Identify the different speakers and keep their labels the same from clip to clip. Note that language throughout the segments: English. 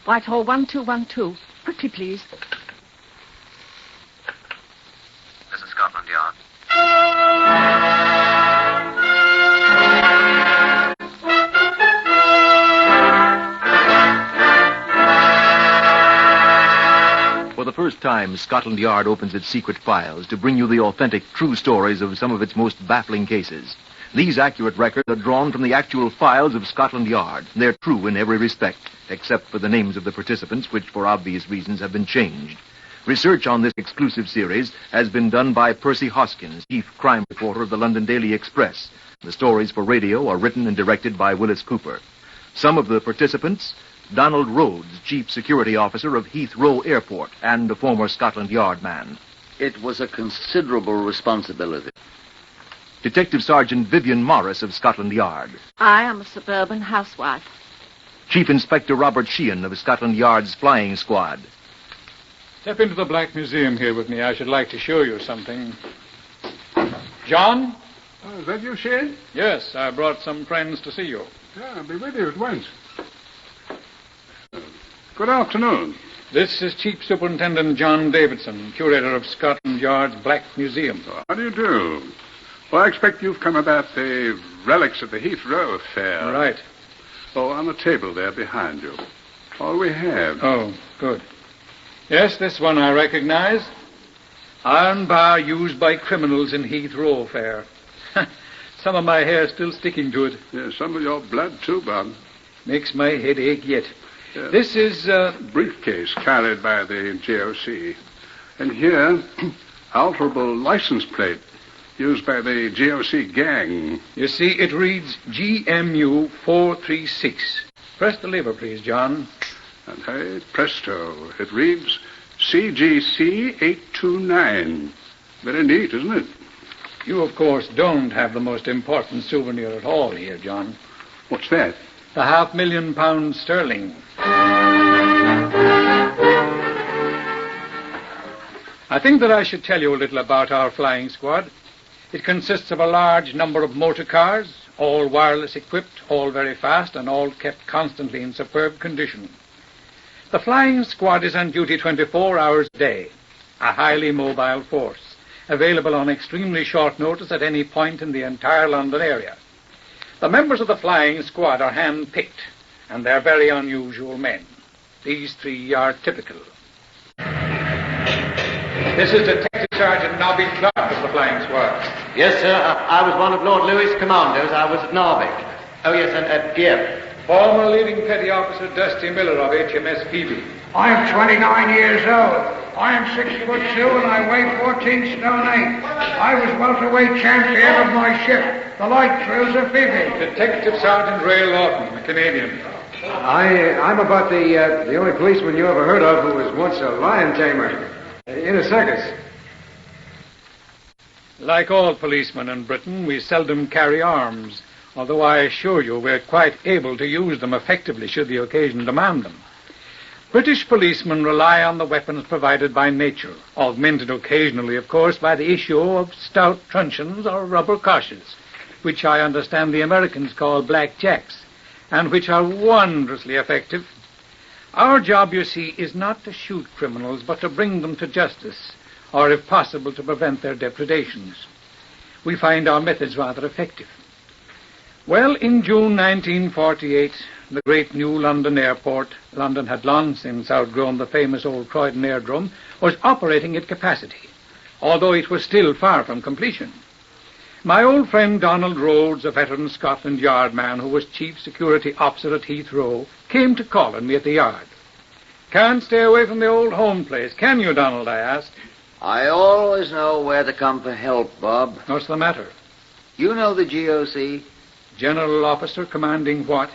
Speaker 1: Whitehall 1212. Quickly, please.
Speaker 2: This is Scotland Yard.
Speaker 3: For the first time, Scotland Yard opens its secret files to bring you the authentic, true stories of some of its most baffling cases. These accurate records are drawn from the actual files of Scotland Yard. They're true in every respect, except for the names of the participants, which for obvious reasons have been changed. Research on this exclusive series has been done by Percy Hoskins, chief crime reporter of the London Daily Express. The stories for radio are written and directed by Wyllis Cooper. Some of the participants: Donald Rhodes, chief security officer of Heathrow Airport and a former Scotland Yard man.
Speaker 4: It was a considerable responsibility.
Speaker 3: Detective Sergeant Vivian Morris of Scotland Yard.
Speaker 1: I am a suburban housewife.
Speaker 3: Chief Inspector Robert Sheehan of Scotland Yard's flying squad.
Speaker 5: Step into the Black Museum here with me. I should like to show you something. John?
Speaker 6: Oh, is that you, Sheehan?
Speaker 5: Yes, I brought some friends to see you.
Speaker 6: Yeah, I'll be with you at once. Good afternoon.
Speaker 5: This is Chief Superintendent John Davidson, curator of Scotland Yard's Black Museum.
Speaker 6: Oh, how do you do? Well, I expect you've come about the relics of the Heathrow affair.
Speaker 5: Right.
Speaker 6: Oh, on the table there behind you. All we have.
Speaker 5: Oh, good. Yes, this one I recognize. Iron bar used by criminals in Heathrow affair. Some of my hair still sticking to it.
Speaker 6: Yeah, some of your blood, too, Bob.
Speaker 5: Makes my head ache yet.
Speaker 6: Yeah.
Speaker 5: This is,
Speaker 6: briefcase carried by the GOC. And here, alterable license plate used by the GOC gang.
Speaker 5: You see, it reads GMU 436. Press the lever, please, John.
Speaker 6: And hey, presto, it reads CGC 829. Very neat, isn't it?
Speaker 5: You, of course, don't have the most important souvenir at all here, John.
Speaker 6: What's that?
Speaker 5: The £500,000 sterling. I think that I should tell you a little about our flying squad. It consists of a large number of motor cars, all wireless equipped, all very fast, and all kept constantly in superb condition. The flying squad is on duty 24 hours a day, a highly mobile force, available on extremely short notice at any point in the entire London area. The members of the flying squad are hand-picked, and they're very unusual men. These three are typical. This is Detective Sergeant Nobby Clark of the flying squad.
Speaker 2: Yes, sir. I was one of Lord Louis' commandos. I was at Narvik. Oh, yes, and at Dieppe.
Speaker 5: Former leading petty officer Dusty Miller of HMS Peavy.
Speaker 7: I am 29 years old. I am 6'2" and I weigh 14 stone 8. I was welterweight champion of my ship, the light cruiser Phoebe.
Speaker 5: Detective Sergeant Ray Lawton, a Canadian.
Speaker 8: I'm about the only policeman you ever heard of who was once a lion tamer in a circus.
Speaker 5: Like all policemen in Britain, we seldom carry arms, although I assure you we're quite able to use them effectively should the occasion demand them. British policemen rely on the weapons provided by nature, augmented occasionally, of course, by the issue of stout truncheons or rubber cautions, which I understand the Americans call blackjacks, and which are wondrously effective. Our job, you see, is not to shoot criminals, but to bring them to justice, or, if possible, to prevent their depredations. We find our methods rather effective. Well, in June 1948, the great new London airport, London had long since outgrown the famous old Croydon Aerodrome, was operating at capacity, although it was still far from completion. My old friend Donald Rhodes, a veteran Scotland Yard man who was chief security officer at Heathrow, came to call on me at the yard. Can't stay away from the old home place, can you, Donald? I asked.
Speaker 4: I always know where to come for help, Bob.
Speaker 5: What's the matter?
Speaker 4: You know the GOC?
Speaker 5: General officer commanding what?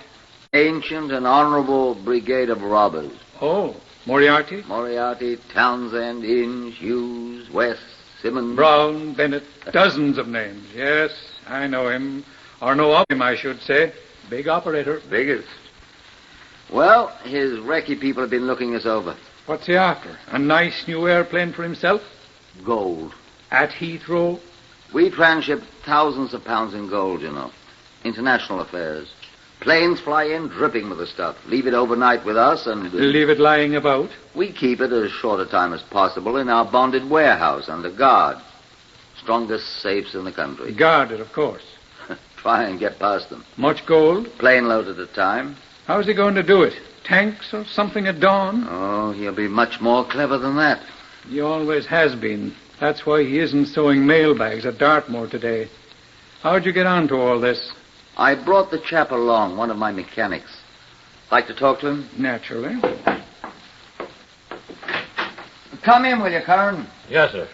Speaker 4: Ancient and honorable brigade of robbers.
Speaker 5: Oh, Moriarty?
Speaker 4: Moriarty, Townsend, Inge, Hughes, West, Simmons.
Speaker 5: Brown, Bennett, dozens of names. Yes, I know him. Or know of him, I should say. Big operator.
Speaker 4: Biggest. Well, his recce people have been looking us over.
Speaker 5: What's he after? A nice new airplane for himself?
Speaker 4: Gold.
Speaker 5: At Heathrow?
Speaker 4: We transship thousands of pounds in gold, you know. International affairs. Planes fly in dripping with the stuff. Leave it overnight with us and...
Speaker 5: Leave it lying about?
Speaker 4: We keep it as short a time as possible in our bonded warehouse under guard. Strongest safes in the country.
Speaker 5: Guarded, of course.
Speaker 4: Try and get past them.
Speaker 5: Much gold?
Speaker 4: Plane load at a time.
Speaker 5: How's he going to do it? Tanks or something at dawn?
Speaker 4: Oh, he'll be much more clever than that.
Speaker 5: He always has been. That's why he isn't sewing mailbags at Dartmoor today. How'd you get on to all this?
Speaker 4: I brought the chap along, one of my mechanics. Like to talk to him?
Speaker 5: Naturally.
Speaker 4: Come in, will you, Curran?
Speaker 2: Yes, sir.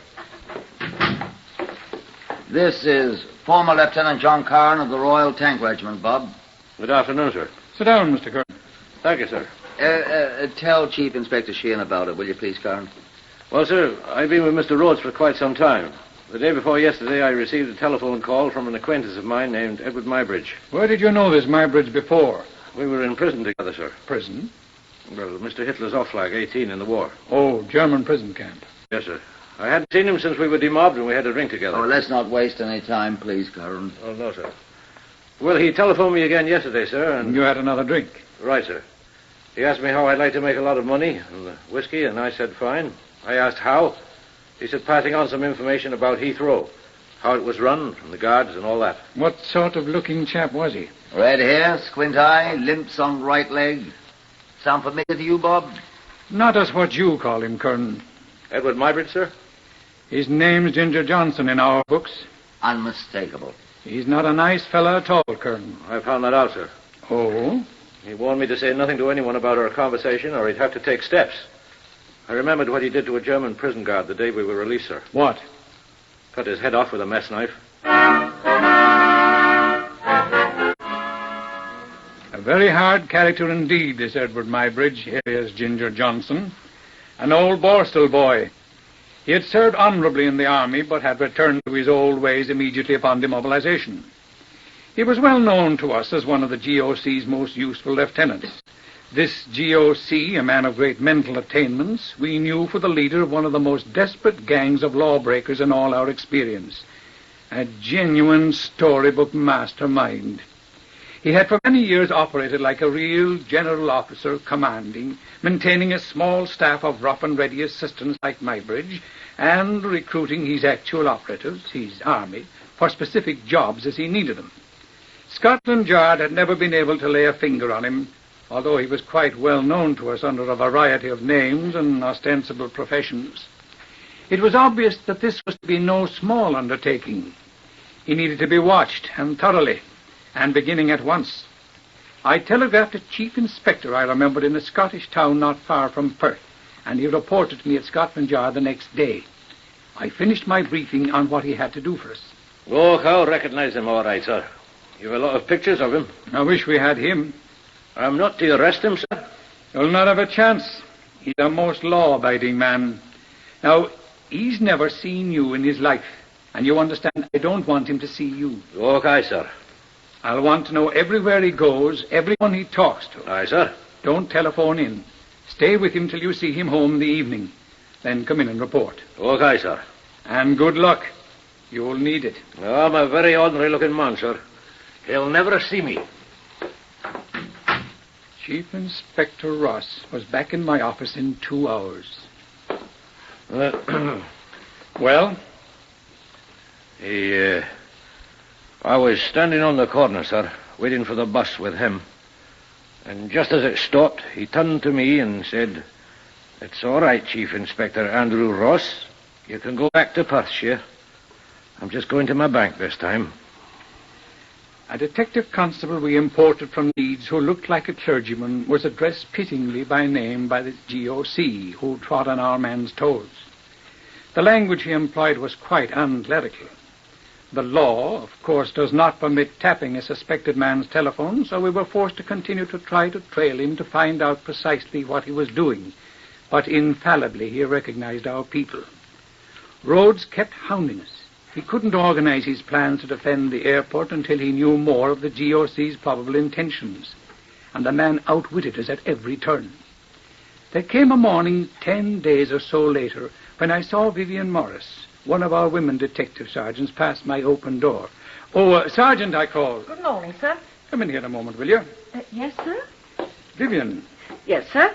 Speaker 4: This is former Lieutenant John Curran of the Royal Tank Regiment, Bob.
Speaker 2: Good afternoon, sir.
Speaker 5: Sit down, Mr. Curran.
Speaker 2: Thank you, sir.
Speaker 4: Tell Chief Inspector Sheehan about it, will you please, Curran?
Speaker 2: Well, sir, I've been with Mr. Rhodes for quite some time. The day before yesterday, I received a telephone call from an acquaintance of mine named Edward Mybridge.
Speaker 5: Where did you know this Mybridge before?
Speaker 2: We were in prison together, sir.
Speaker 5: Prison?
Speaker 2: Well, Mr. Hitler's off flag, 18 in the war.
Speaker 5: Oh, German prison camp.
Speaker 2: Yes, sir. I hadn't seen him since we were demobbed and we had a drink together.
Speaker 4: Oh, let's not waste any time, please, Curran.
Speaker 2: Oh, no, sir. Well, he telephoned me again yesterday, sir, and...
Speaker 5: You had another drink?
Speaker 2: Right, sir. He asked me how I'd like to make a lot of money and the whiskey, and I said fine. I asked how. He said passing on some information about Heathrow, how it was run, and the guards and all that.
Speaker 5: What sort of looking chap was he?
Speaker 4: Red hair, squint eye, limps on right leg. Sound familiar to you, Bob?
Speaker 5: Not as what you call him, Colonel.
Speaker 2: Edward Mybridge, sir?
Speaker 5: His name's Ginger Johnson in our books.
Speaker 4: Unmistakable.
Speaker 5: He's not a nice fella at all, Colonel.
Speaker 2: I found that out, sir.
Speaker 5: Oh?
Speaker 2: He warned me to say nothing to anyone about our conversation or he'd have to take steps. I remembered what he did to a German prison guard the day we were released, sir.
Speaker 5: What?
Speaker 2: Cut his head off with a mess knife.
Speaker 5: A very hard character indeed, this Edward Mybridge, alias Ginger Johnson. An old Borstal boy. He had served honorably in the army, but had returned to his old ways immediately upon demobilization. He was well known to us as one of the GOC's most useful lieutenants. This GOC, a man of great mental attainments, we knew for the leader of one of the most desperate gangs of lawbreakers in all our experience. A genuine storybook mastermind. He had for many years operated like a real general officer, commanding, maintaining a small staff of rough and ready assistants like Mybridge, and recruiting his actual operatives, his army, for specific jobs as he needed them. Scotland Yard had never been able to lay a finger on him, although he was quite well known to us under a variety of names and ostensible professions. It was obvious that this was to be no small undertaking. He needed to be watched, and thoroughly, and beginning at once. I telegraphed a chief inspector I remembered in a Scottish town not far from Perth, and he reported to me at Scotland Yard the next day. I finished my briefing on what he had to do for us.
Speaker 2: Oh, I'll recognize him all right, sir. You've a lot of pictures of him.
Speaker 5: I wish we had him.
Speaker 2: I'm not to arrest him, sir.
Speaker 5: You'll not have a chance. He's a most law-abiding man. Now, he's never seen you in his life, and you understand I don't want him to see you.
Speaker 2: Okay, sir.
Speaker 5: I'll want to know everywhere he goes, everyone he talks to.
Speaker 2: Aye, sir.
Speaker 5: Don't telephone in. Stay with him till you see him home in the evening. Then come in and report.
Speaker 2: Okay, sir.
Speaker 5: And good luck. You'll need it.
Speaker 2: Oh, I'm a very ordinary-looking man, sir. He'll never see me.
Speaker 5: Chief Inspector Ross was back in my office in 2 hours. Well?
Speaker 2: I was standing on the corner, sir, waiting for the bus with him. And just as it stopped, he turned to me and said, "It's all right, Chief Inspector Andrew Ross. You can go back to Perthshire. I'm just going to my bank this time."
Speaker 5: A detective constable we imported from Leeds who looked like a clergyman was addressed pityingly by name by the GOC, who trod on our man's toes. The language he employed was quite unclerical. The law, of course, does not permit tapping a suspected man's telephone, so we were forced to continue to try to trail him to find out precisely what he was doing. But infallibly he recognized our people. Rhodes kept hounding us. He couldn't organize his plans to defend the airport until he knew more of the GOC's probable intentions. And the man outwitted us at every turn. There came a morning 10 days or so later when I saw Vivian Morris, one of our women detective sergeants, pass my open door. "Oh, Sergeant," I called.
Speaker 1: Good morning, sir.
Speaker 5: Come in here a moment, will you?
Speaker 1: Yes, sir?
Speaker 5: Vivian,
Speaker 1: Yes, sir.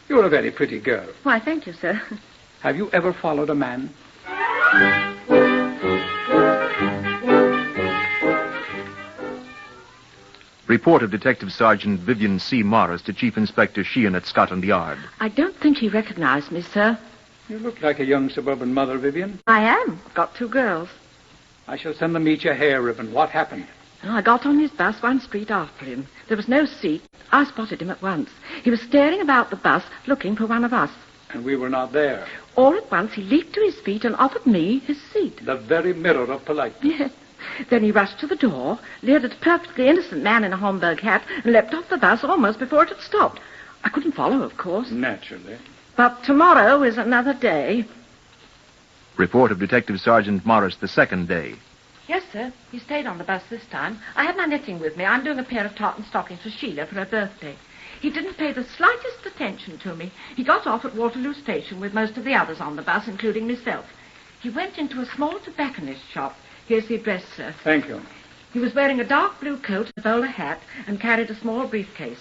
Speaker 5: you're a very pretty girl.
Speaker 1: Why, thank you, sir.
Speaker 5: Have you ever followed a man?
Speaker 3: Report of Detective Sergeant Vivian C. Morris to Chief Inspector Sheehan at Scotland Yard.
Speaker 1: I don't think he recognized me, sir.
Speaker 5: You look like a young suburban mother, Vivian.
Speaker 1: I am. Got 2 girls.
Speaker 5: I shall send them each a hair ribbon. What happened?
Speaker 1: I got on his bus 1 street after him. There was no seat. I spotted him at once. He was staring about the bus, looking for one of us.
Speaker 5: And we were not there.
Speaker 1: All at once, he leaped to his feet and offered me his seat.
Speaker 5: The very mirror of politeness.
Speaker 1: Yes. Then he rushed to the door, leered at a perfectly innocent man in a Homburg hat, and leapt off the bus almost before it had stopped. I couldn't follow, of course.
Speaker 5: Naturally.
Speaker 1: But tomorrow is another day.
Speaker 3: Report of Detective Sergeant Morris the second day.
Speaker 1: Yes, sir. He stayed on the bus this time. I had my knitting with me. I'm doing a pair of tartan stockings for Sheila for her birthday. He didn't pay the slightest attention to me. He got off at Waterloo Station with most of the others on the bus, including myself. He went into a small tobacconist's shop. Here's the address, sir.
Speaker 5: Thank you.
Speaker 1: He was wearing a dark blue coat, a bowler hat, and carried a small briefcase.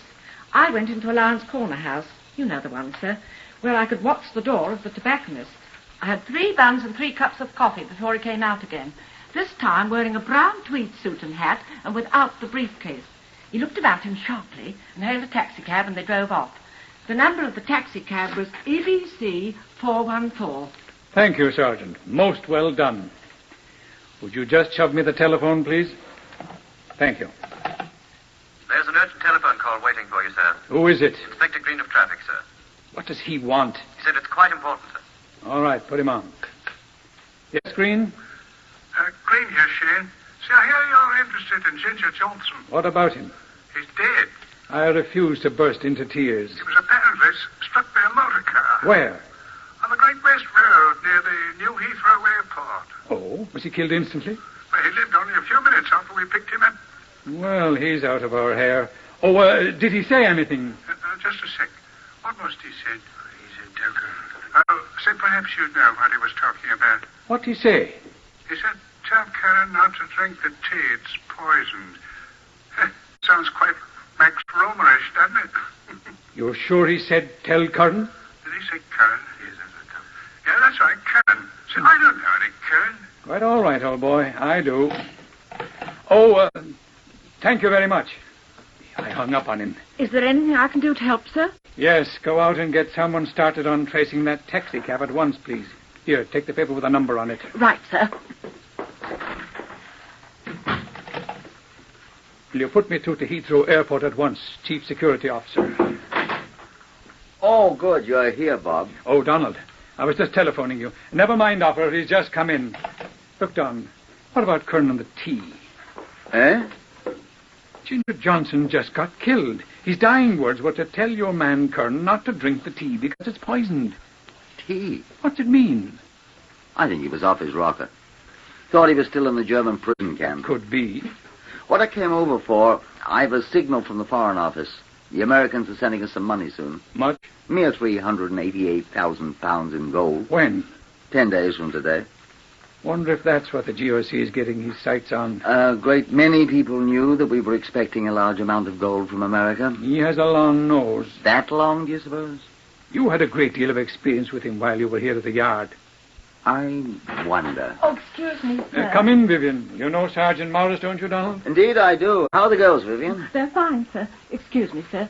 Speaker 1: I went into a Lions Corner house, you know the one, sir, where I could watch the door of the tobacconist. I had 3 buns and 3 cups of coffee before he came out again, this time wearing a brown tweed suit and hat and without the briefcase. He looked about him sharply and hailed a taxicab, and they drove off. The number of the taxicab was EBC 414.
Speaker 5: Thank you, Sergeant. Most well done. Would you just shove me the telephone, please? Thank you.
Speaker 9: There's an urgent telephone call waiting for you, sir.
Speaker 5: Who is it?
Speaker 9: Inspector Green of Traffic, sir.
Speaker 5: What does he want?
Speaker 9: He said it's quite important, sir.
Speaker 5: All right, put him on. Yes, Green?
Speaker 6: Green here, Shane. See, I hear you're interested in Ginger Johnson.
Speaker 5: What about him?
Speaker 6: He's dead.
Speaker 5: I refuse to burst into tears.
Speaker 6: He was apparently struck by a motor car.
Speaker 5: Where?
Speaker 6: On the Great West Road near the new Heathrow airport.
Speaker 5: Oh, was he killed instantly?
Speaker 6: Well, he lived only a few minutes after we picked him up.
Speaker 5: Well, he's out of our hair. Oh, did he say anything?
Speaker 6: Just a sec. What must he said? He's a joker. Say, perhaps you know what he was talking about.
Speaker 5: What'd he say?
Speaker 6: He said, tell Karen not to drink the tea. It's poisoned. Sounds quite Max Romerish, doesn't it?
Speaker 5: You're sure he said tell Karen?
Speaker 6: Did he say Karen? Yes, yeah, that's right, Karen. See, I don't know any Karen.
Speaker 5: Quite all right, old boy. I do. Oh, thank you very much. I hung up on him.
Speaker 1: Is there anything I can do to help, sir?
Speaker 5: Yes, go out and get someone started on tracing that taxicab at once, please. Here, take the paper with a number on it.
Speaker 1: Right, sir.
Speaker 5: Will you put me through to Heathrow Airport at once, Chief Security Officer?
Speaker 4: Oh, good. You're here, Bob.
Speaker 5: Oh, Donald, I was just telephoning you. Never mind, operator. He's just come in. Look, Don, what about Kern and the tea?
Speaker 4: Eh?
Speaker 5: Ginger Johnson just got killed. His dying words were to tell your man, Kern, not to drink the tea because it's poisoned.
Speaker 4: Tea?
Speaker 5: What's it mean?
Speaker 4: I think he was off his rocker. Thought he was still in the German prison camp.
Speaker 5: Could be.
Speaker 4: What I came over for, I've a signal from the Foreign Office. The Americans are sending us some money soon.
Speaker 5: Much?
Speaker 4: Mere 388,000 pounds in gold.
Speaker 5: When?
Speaker 4: 10 days from today.
Speaker 5: Wonder if that's what the GOC is getting his sights on.
Speaker 4: A great many people knew that we were expecting a large amount of gold from America.
Speaker 5: He has a long nose.
Speaker 4: That long, do you suppose?
Speaker 5: You had a great deal of experience with him while you were here at the yard.
Speaker 4: I wonder.
Speaker 1: Oh, excuse me, sir.
Speaker 5: Come in, Vivian. You know Sergeant Morris, don't you, Donald?
Speaker 4: Indeed, I do. How are the girls, Vivian?
Speaker 1: They're fine, sir. Excuse me, sir.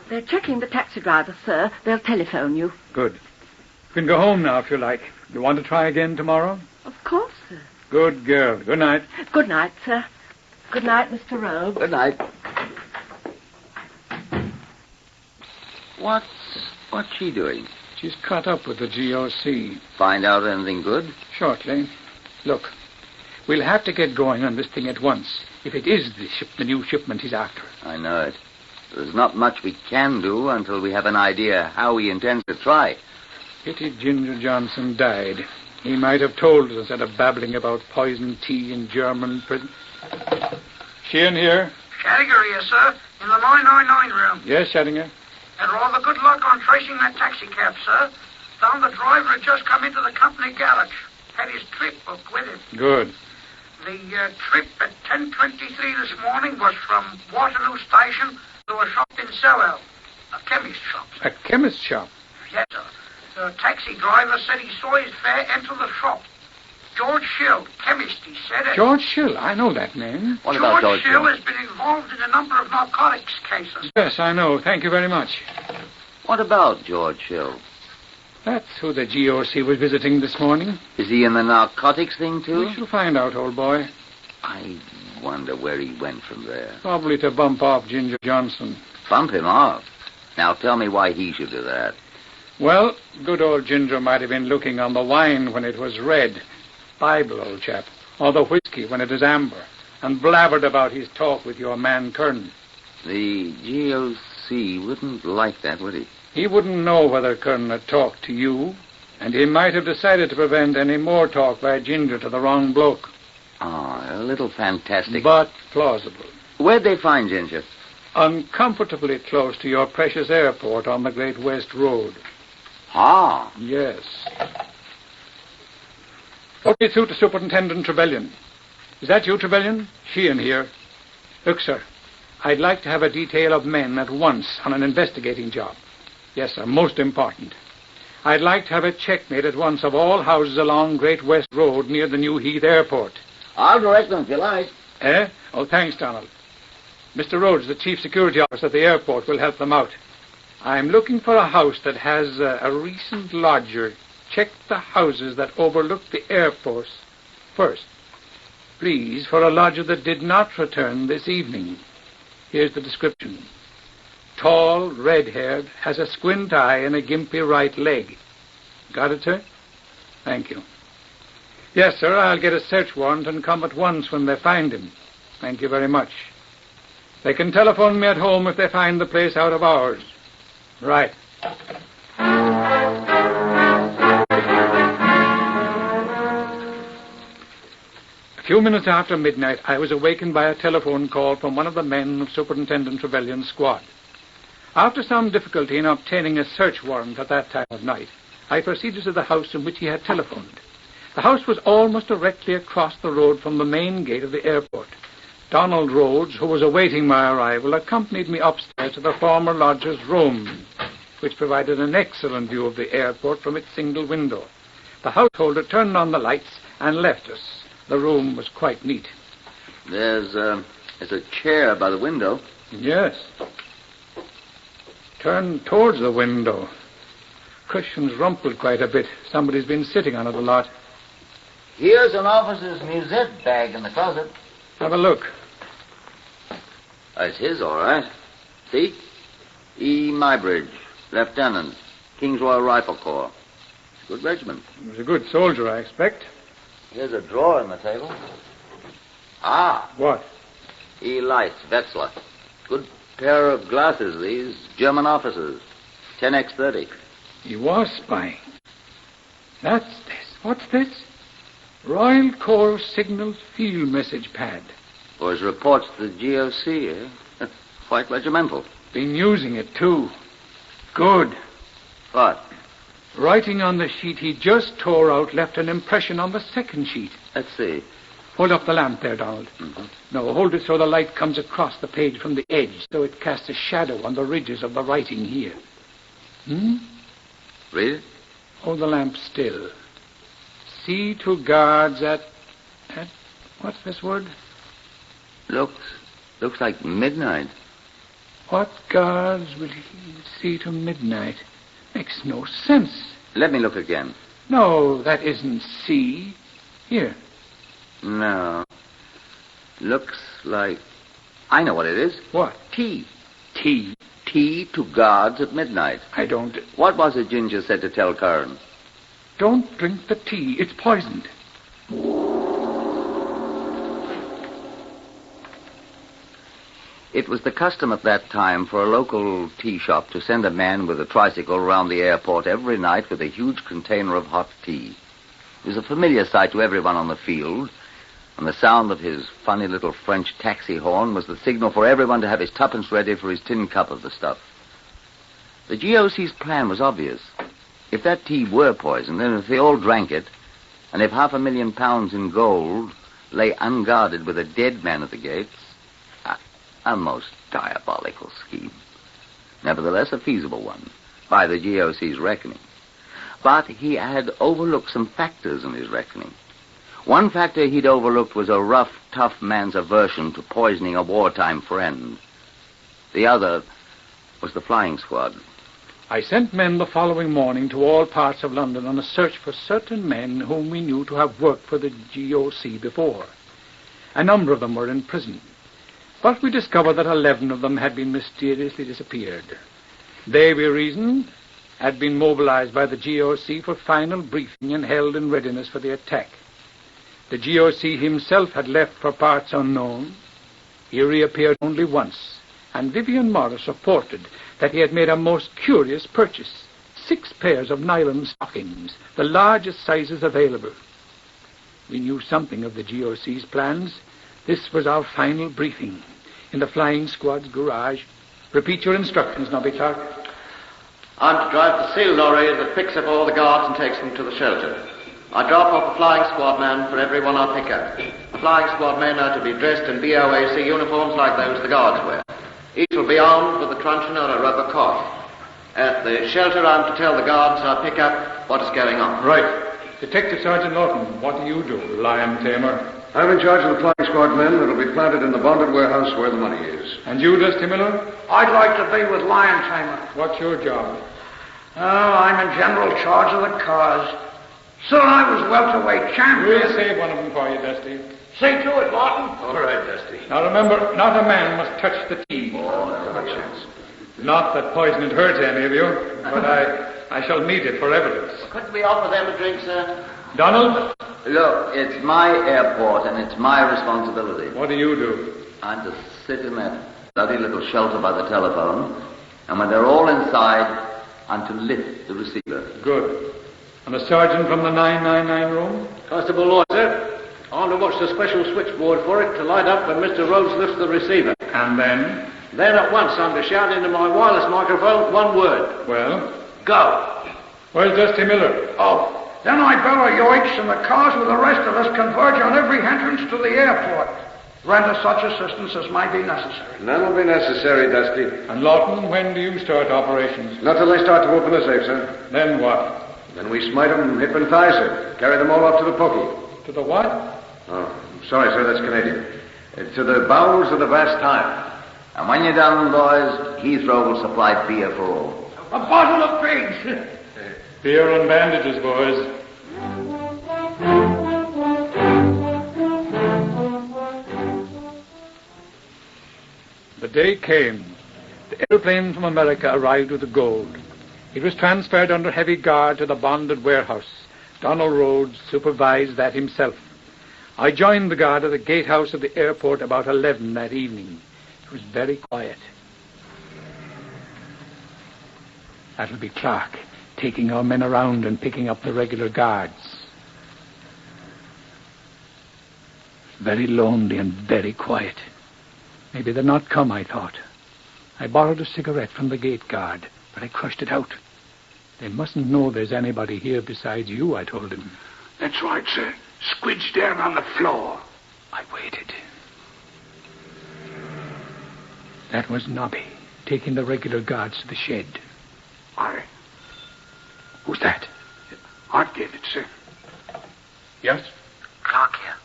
Speaker 1: They're checking the taxi driver, sir. They'll telephone you.
Speaker 5: Good. You can go home now if you like. You want to try again tomorrow?
Speaker 1: Of course, sir.
Speaker 5: Good girl. Good night.
Speaker 1: Good night, sir. Good night, Mr. Rogue.
Speaker 4: Good night. What's she doing?
Speaker 5: She's caught up with the GOC.
Speaker 4: Find out anything good?
Speaker 5: Shortly. Look, we'll have to get going on this thing at once. If it is the new shipment he's after.
Speaker 4: I know it. There's not much we can do until we have an idea how he intends to try.
Speaker 5: Pity Ginger Johnson died. He might have told us instead of babbling about poison tea in German prison. Sheehan here?
Speaker 7: Shadiger here, sir. In the 999 room.
Speaker 5: Yes, Shadinger.
Speaker 7: Had rather good luck on tracing that taxicab, sir. Found the driver had just come into the company garage. Had his trip booked with him.
Speaker 5: Good.
Speaker 7: The trip at 10:23 this morning was from Waterloo Station to a shop in Sowell, a chemist shop.
Speaker 5: A chemist shop?
Speaker 7: Yes, sir. The taxi driver said he saw his fare enter the shop. George Schill, chemist, he said.
Speaker 5: George Schill, I know that name.
Speaker 3: What about
Speaker 7: George
Speaker 3: George
Speaker 7: Schill
Speaker 3: Schill?
Speaker 7: has been involved in a number of narcotics cases.
Speaker 5: Yes, I know. Thank you very much.
Speaker 4: What about George Schill?
Speaker 5: That's who the GOC was visiting this morning.
Speaker 4: Is he in the narcotics thing, too?
Speaker 5: We shall find out, old boy.
Speaker 4: I wonder where he went from there.
Speaker 5: Probably to bump off Ginger Johnson.
Speaker 4: Bump him off? Now tell me why he should do that.
Speaker 5: Well, good old Ginger might have been looking on the wine when it was red. Bible, old chap. Or the whiskey when it is amber. And blabbered about his talk with your man Kern.
Speaker 4: The GOC wouldn't like that, would he?
Speaker 5: He wouldn't know whether Kern had talked to you. And he might have decided to prevent any more talk by Ginger to the wrong bloke.
Speaker 4: Oh, a little fantastic.
Speaker 5: But plausible.
Speaker 4: Where'd they find Ginger?
Speaker 5: Uncomfortably close to your precious airport on the Great West Road.
Speaker 4: Ah.
Speaker 5: Yes. Put me through to Superintendent Trevelyan. Is that you, Trevelyan? Sheehan here. Look, sir, I'd like to have a detail of men at once on an investigating job. Yes, sir, most important. I'd like to have a check made at once of all houses along Great West Road near the New Heath Airport.
Speaker 4: I'll direct them if you like.
Speaker 5: Eh? Oh, thanks, Donald. Mr. Rhodes, the chief security officer at the airport, will help them out. I'm looking for a house that has a recent lodger. Check the houses that overlook the airport first. Please, for a lodger that did not return this evening. Here's the description. Tall, red-haired, has a squint eye and a gimpy right leg. Got it, sir? Thank you. Yes, sir, I'll get a search warrant and come at once when they find him. Thank you very much. They can telephone me at home if they find the place out of hours. Right. A few minutes after midnight, I was awakened by a telephone call from one of the men of Superintendent Trevelyan's squad. After some difficulty in obtaining a search warrant at that time of night, I proceeded to the house in which he had telephoned. The house was almost directly across the road from the main gate of the airport. Donald Rhodes, who was awaiting my arrival, accompanied me upstairs to the former lodger's room, which provided an excellent view of the airport from its single window. The householder turned on the lights and left us. The room was quite neat.
Speaker 4: There's a chair by the window.
Speaker 5: Yes. Turned towards the window. Cushion's rumpled quite a bit. Somebody's been sitting on it a lot.
Speaker 4: Here's an officer's musette bag in the closet.
Speaker 5: Have a look.
Speaker 4: That's his, all right. See? E. Mybridge, Lieutenant, King's Royal Rifle Corps. Good regiment.
Speaker 5: He was a good soldier, I expect.
Speaker 4: Here's a drawer in the table. Ah.
Speaker 5: What?
Speaker 4: E. Lights, Wetzler. Good pair of glasses, these. German officers. 10x30.
Speaker 5: He was spying. That's this. What's this? Royal Corps Signals Field Message Pad.
Speaker 4: For his reports to the GOC, eh? Quite regimental.
Speaker 5: Been using it, too. Good.
Speaker 4: What?
Speaker 5: Writing on the sheet he just tore out left an impression on the second sheet.
Speaker 4: Let's see.
Speaker 5: Hold up the lamp there, Donald.
Speaker 4: Mm-hmm.
Speaker 5: No, hold it so the light comes across the page from the edge, so it casts a shadow on the ridges of the writing here.
Speaker 4: Read it.
Speaker 5: Hold the lamp still. See to guards at what's this word?
Speaker 4: Looks like midnight.
Speaker 5: What guards will he see to midnight? Makes no sense.
Speaker 4: Let me look again.
Speaker 5: No, that isn't C. Here.
Speaker 4: No. Looks like... I know what it is.
Speaker 5: What?
Speaker 4: Tea.
Speaker 5: Tea?
Speaker 4: Tea to guards at midnight.
Speaker 5: I don't...
Speaker 4: What was it Ginger said to tell Kern?
Speaker 5: Don't drink the tea. It's poisoned.
Speaker 4: It was the custom at that time for a local tea shop to send a man with a tricycle around the airport every night with a huge container of hot tea. It was a familiar sight to everyone on the field, and the sound of his funny little French taxi horn was the signal for everyone to have his tuppence ready for his tin cup of the stuff. The GOC's plan was obvious. If that tea were poisoned, then if they all drank it, and if £500,000 in gold, lay unguarded with a dead man at the gates. A most diabolical scheme. Nevertheless, a feasible one, by the GOC's reckoning. But he had overlooked some factors in his reckoning. One factor he'd overlooked was a rough, tough man's aversion to poisoning a wartime friend. The other was the flying squad.
Speaker 5: I sent men the following morning to all parts of London on a search for certain men whom we knew to have worked for the GOC before. A number of them were in prison, but we discovered that 11 of them had been mysteriously disappeared. They, we reasoned, had been mobilized by the GOC for final briefing and held in readiness for the attack. The GOC himself had left for parts unknown. He reappeared only once, and Vivian Morris reported that he had made a most curious purchase, 6 pairs of nylon stockings, the largest sizes available. We knew something of the GOC's plans. This was our final briefing in the flying squad's garage. Repeat your instructions, Nobby Clark.
Speaker 10: I'm to drive the seal lorry that picks up all the guards and takes them to the shelter. I drop off a flying squad man for every one I pick up. The flying squad men are to be dressed in BOAC uniforms like those the guards wear. Each will be armed with a truncheon or a rubber cough. At the shelter, I'm to tell the guards I pick up what is going on.
Speaker 5: Right. Detective Sergeant Lawton, what do you do, lion tamer?
Speaker 8: I'm in charge of the flying squad men that'll be planted in the bonded warehouse where the money is.
Speaker 5: And you, Dusty Miller?
Speaker 7: I'd like to be with Lion Tamer.
Speaker 5: What's your job?
Speaker 7: Oh, I'm in general charge of the cars. Soon I was welterweight champion.
Speaker 5: We'll save one of them for you, Dusty.
Speaker 7: See to it, Lawton.
Speaker 8: All right, Dusty.
Speaker 5: Now remember, not a man must touch the tea.
Speaker 8: Oh, not a chance.
Speaker 5: Not that poison would hurt any of you, but I shall need it for evidence.
Speaker 10: Couldn't we offer them a drink, sir?
Speaker 5: Donald?
Speaker 4: Look, it's my airport and it's my responsibility.
Speaker 5: What do you do?
Speaker 4: I'm to sit in that bloody little shelter by the telephone, and when they're all inside, I'm to lift the receiver.
Speaker 5: Good. And a sergeant from the 999 room?
Speaker 10: Constable Lloyd, sir. I'm to watch the special switchboard for it to light up when Mr. Rhodes lifts the receiver.
Speaker 5: And then?
Speaker 10: Then at once I'm to shout into my wireless microphone one word.
Speaker 5: Well?
Speaker 10: Go.
Speaker 5: Where's Dusty Miller?
Speaker 7: Oh, then I bellow yoicks and the cars with the rest of us converge on every entrance to the airport. Render such assistance as might be necessary.
Speaker 8: None will be necessary, Dusty.
Speaker 5: And Lawton, when do you start operations?
Speaker 8: Not till they start to open the safe, sir.
Speaker 5: Then what?
Speaker 8: Then we smite them hip and thigh, sir. Carry them all up to the pokey.
Speaker 5: To the what?
Speaker 8: Oh, sorry, sir, that's Canadian. To the bowels of the Bastille.
Speaker 4: And when you're done, boys, Heathrow will supply beer for all.
Speaker 7: A bottle of pigs.
Speaker 5: Beer and bandages, boys. The day came. The airplane from America arrived with the gold. It was transferred under heavy guard to the bonded warehouse. Donald Rhodes supervised that himself. I joined the guard at the gatehouse of the airport about 11 that evening. It was very quiet. That'll be Clark, taking our men around and picking up the regular guards. Very lonely and very quiet. Maybe they'll not come, I thought. I borrowed a cigarette from the gate guard, but I crushed it out. They mustn't know there's anybody here besides you, I told him.
Speaker 6: That's right, sir. Squidge down on the floor.
Speaker 5: I waited. That was Nobby, taking the regular guards to the shed. Who's that?
Speaker 6: I get it, sir.
Speaker 5: Yes?
Speaker 9: Clark here.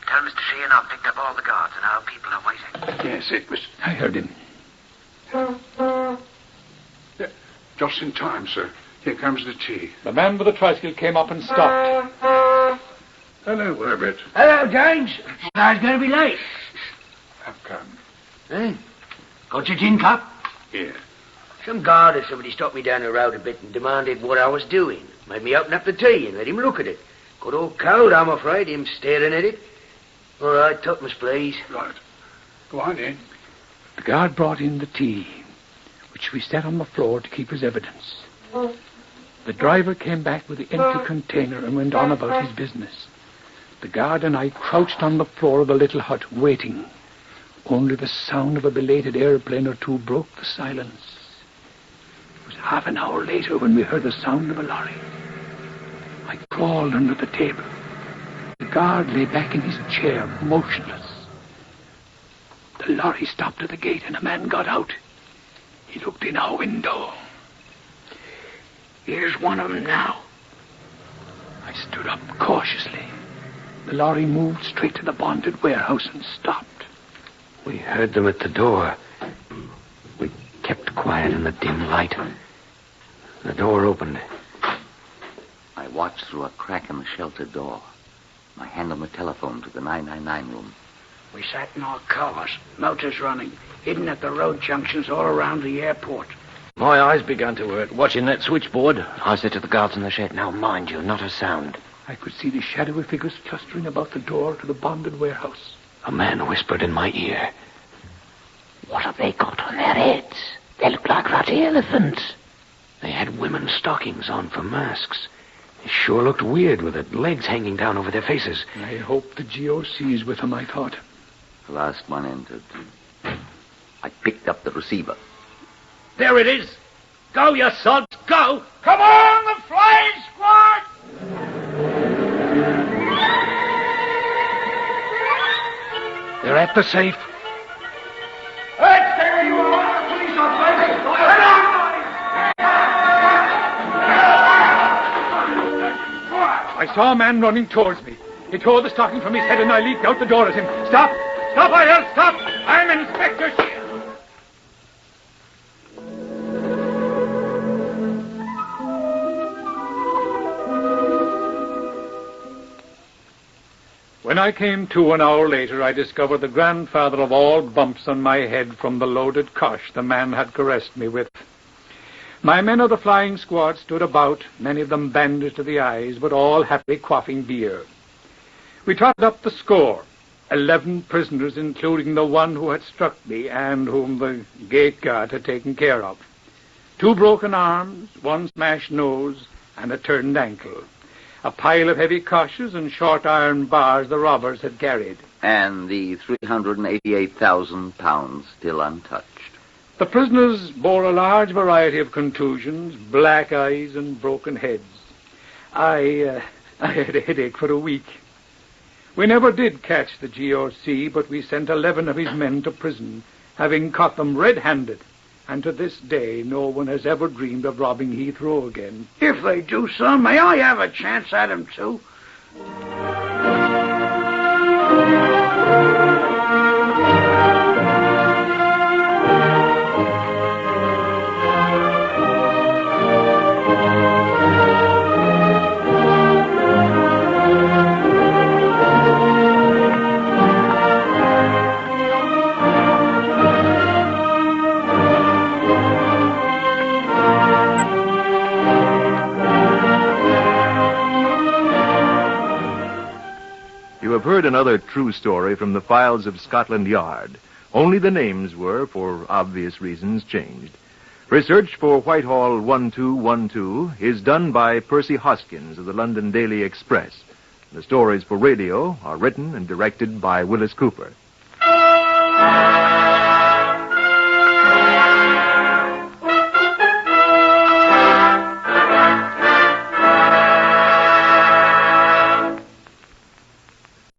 Speaker 9: Tell Mr. Sheehan I've picked up all the guards and our people are waiting.
Speaker 6: Yes, it was
Speaker 5: I heard him.
Speaker 6: just in time, sir. Here comes the tea.
Speaker 5: The man with the tricycle came up and stopped.
Speaker 6: Hello, Herbert.
Speaker 11: Hello, James. I was going to be late.
Speaker 6: I've come.
Speaker 11: Eh? Got your tin cup?
Speaker 6: Here.
Speaker 11: Some guard or somebody stopped me down the road a bit and demanded what I was doing. Made me open up the tea and let him look at it. Got all cold, I'm afraid, him staring at it. All right, tuppence, please.
Speaker 6: Right. Go on in.
Speaker 5: The guard brought in the tea, which we set on the floor to keep as evidence. The driver came back with the empty container and went on about his business. The guard and I crouched on the floor of the little hut, waiting. Only the sound of a belated airplane or two broke the silence. It was half an hour later when we heard the sound of a lorry. I crawled under the table. The
Speaker 12: guard lay back in his chair, motionless. The lorry stopped at the gate and a man got out. He looked in our window. Here's one of them now. I stood up cautiously. The lorry moved straight to the bonded warehouse and stopped.
Speaker 13: We heard them at the door. We kept quiet in the dim light. The door opened.
Speaker 4: I watched through a crack in the shelter door. My hand on the telephone to the 999 room.
Speaker 12: We sat in our cars, motors running, hidden at the road junctions all around the airport.
Speaker 2: My eyes began to hurt, watching that switchboard.
Speaker 13: I said to the guards in the shed, now mind you, not a sound.
Speaker 12: I could see the shadowy figures clustering about the door to the bonded warehouse.
Speaker 13: A man whispered in my ear. What have they got on their heads? They look like ratty elephants. They had women's stockings on for masks. They sure looked weird with their legs hanging down over their faces.
Speaker 12: I hope the GOC's with them, I thought.
Speaker 4: The last one entered. I picked up the receiver.
Speaker 12: There it is. Go, you sods, go.
Speaker 7: Come on, the flying squad!
Speaker 12: They're at the safe.
Speaker 7: Hey, stay where you are. Police officers.
Speaker 12: I saw a man running towards me. He tore the stocking from his head and I leaped out the door at him. Stop! Stop, I yelled, stop! I'm Inspector Sheehan. When I came to an hour later, I discovered the grandfather of all bumps on my head from the loaded kosh the man had caressed me with. My men of the flying squad stood about, many of them bandaged to the eyes, but all happily quaffing beer. We totted up the score, 11 prisoners, including the one who had struck me and whom the gate guard had taken care of. 2 broken arms, 1 smashed nose, and a turned ankle. A pile of heavy koshes and short iron bars the robbers had carried.
Speaker 4: And the 388,000 pounds still untouched.
Speaker 12: The prisoners bore a large variety of contusions, black eyes and broken heads. I had a headache for a week. We never did catch the GOC, but we sent 11 of his men to prison, having caught them red-handed. And to this day, no one has ever dreamed of robbing Heathrow again.
Speaker 7: If they do, sir, may I have a chance at him, too?
Speaker 3: You have heard another true story from the files of Scotland Yard. Only the names were, for obvious reasons, changed. Research for Whitehall 1212 is done by Percy Hoskins of the London Daily Express. The stories for radio are written and directed by Wyllis Cooper.